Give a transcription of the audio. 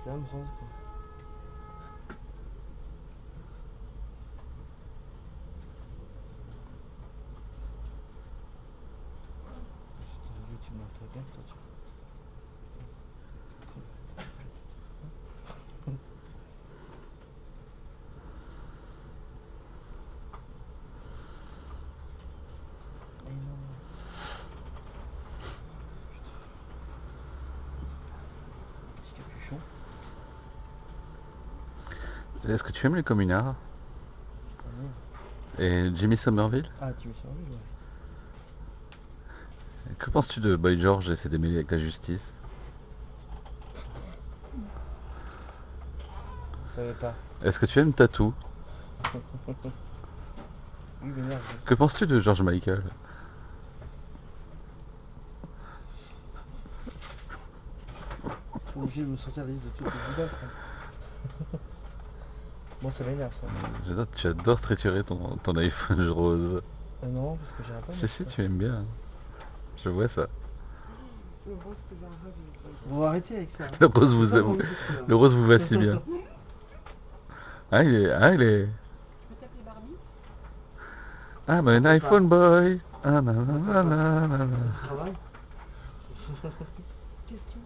Bien rose quoi. Tu m'en très bien toi tu. Et non. Petit capuchon. Est-ce que tu aimes les communards? Ah merde. Et Jimmy Somerville? Ah tu me sers lui ouais. Que penses-tu de Boy George et ses démêlés avec la justice? Je savais pas. Est-ce que tu aimes Tattoo? Lui m'énerve. Que penses-tu de George Michael? Je suis obligé de me sortir la liste de toutes les idoles quoi. Moi ça m'énerve ça. Tu adores triturer ton iPhone rose. Non parce que j'arrive pas à Si, mettre si, ça. tu aimes bien. Je vois ça. Le rose te va ravir. Bon arrêtez avec ça. Le rose C'est vous pas pour aime. musique couleur. Le rose vous va si bien. Ah, il est. Ah, il est. Je peux t'appeler Barbie? I'm an iPhone boy. Ah, nanana, nanana. Tu travailles? Question.